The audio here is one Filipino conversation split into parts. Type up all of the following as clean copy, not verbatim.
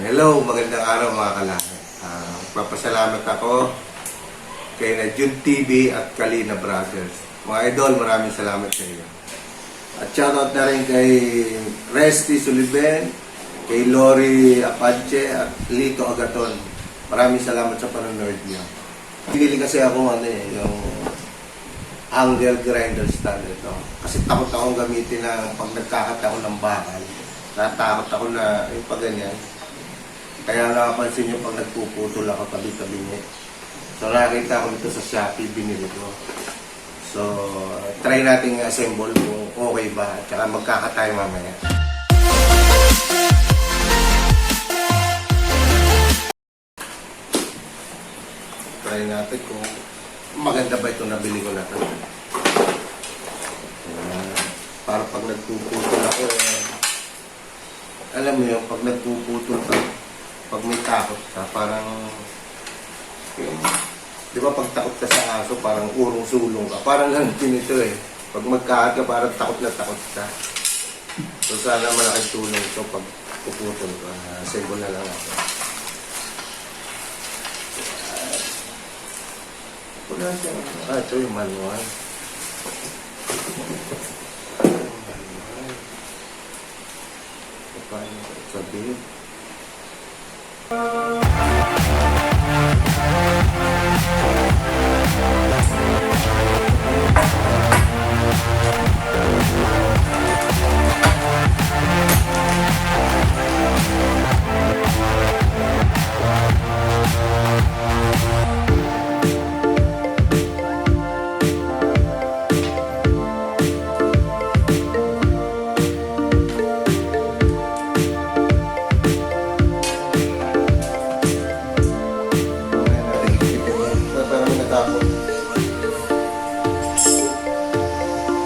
Hello, magandang araw mga kalahiu. Papasalamat ako kay na Jun TV at Kalina Brothers. Mga idol, maraming salamat sa iyo. At shoutout na rin kay Resty Suliben, kay Lori Apache at Lito Agaton. Maraming salamat sa panonood niyo. Pinili kasi ako yung angle grinder stand ito. Kasi takot akong gamitin ng pag nagkakat ako ng bakal. Natakot ako na yung pag ganyan. Kaya nakapansin nyo pag nagpuputol ako tabi-tabi niya. So nakakita ko nito sa Shopee, binili ko. So try natin assemble kung okay ba at saka magkakatay mamaya. Try natin kung maganda ba ito nabili ko na ito. Para pag nagpuputol ako alam mo yung pag nagpuputol ka, pag may takot ka, parang di ba pag takot ka sa aso, parang urong-sulong ka. Parang ganun ito eh. Pag magkahat ka, parang takot na takot ka. So sana malaking tulong ito pag puputol ka. Assemble na lang ako. Ito yung manual. Paano sabihin?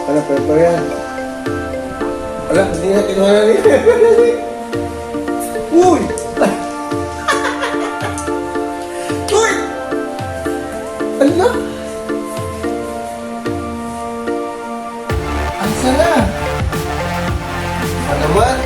Ano, pero yan. Wala, hindi na kinuha na niya. Uy! Uy! Ano? Ang sana! Ano naman?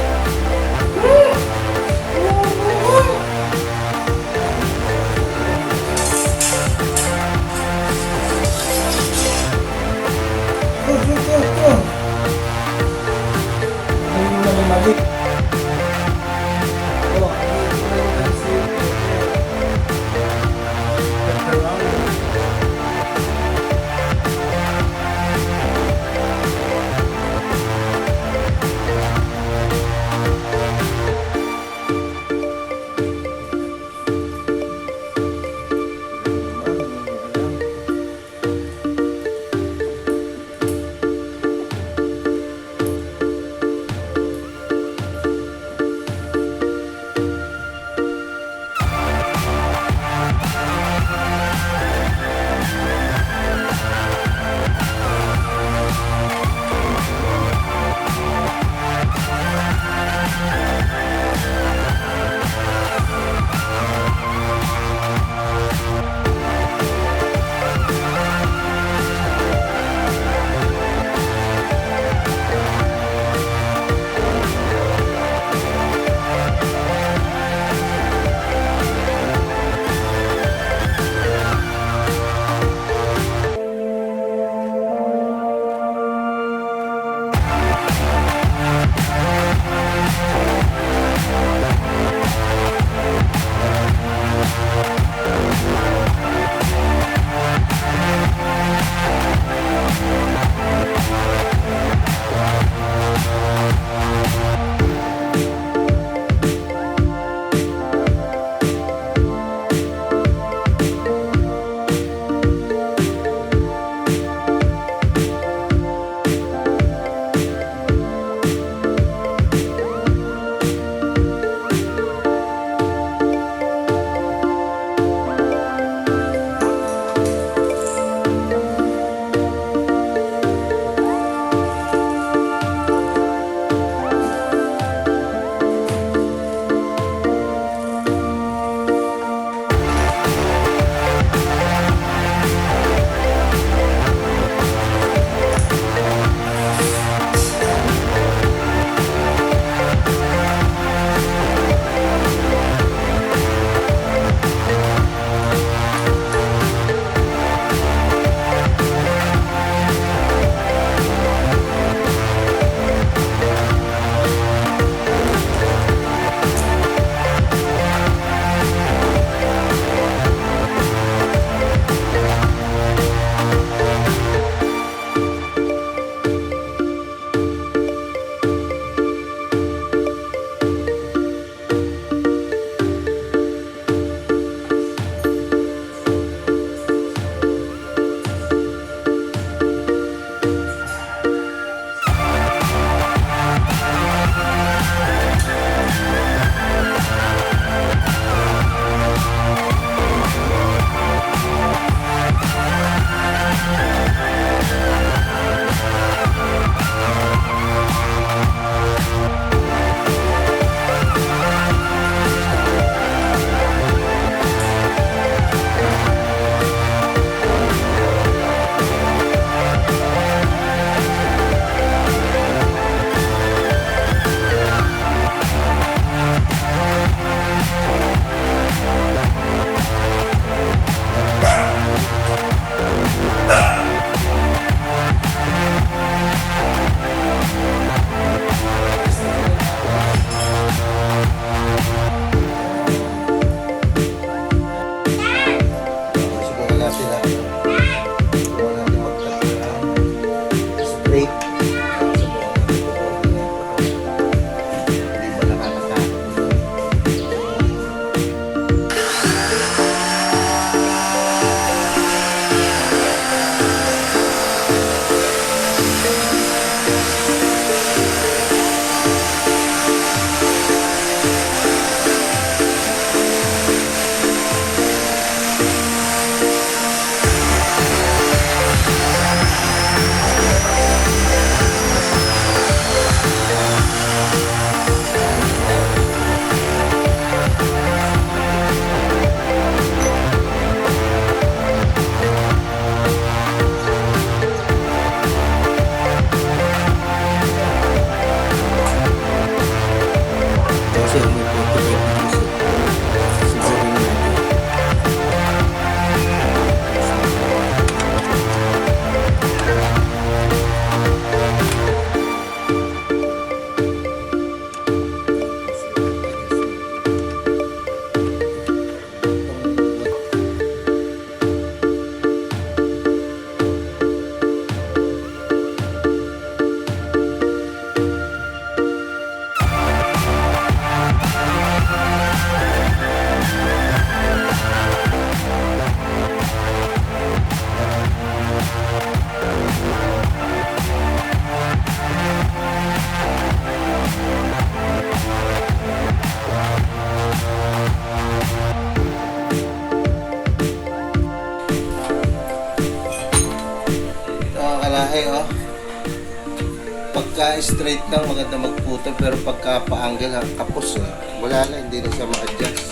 straight lang, maganda magputol. Pero pagka pa-angle, kapos eh. Wala na, hindi na siya ma-adjust.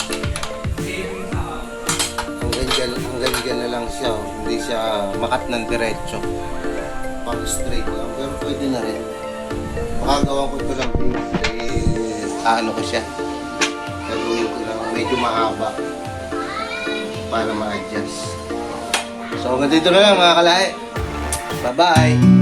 Hanggang dyan na lang siya. Hindi siya makat ng diretso. Pang straight lang. Pero pwede na rin. Makagawa ko ito lang. Ano ko siya. Gagawin ko lang. Medyo mahaba. Para ma-adjust. So, hanggang dito na lang mga kalahi. Bye-bye!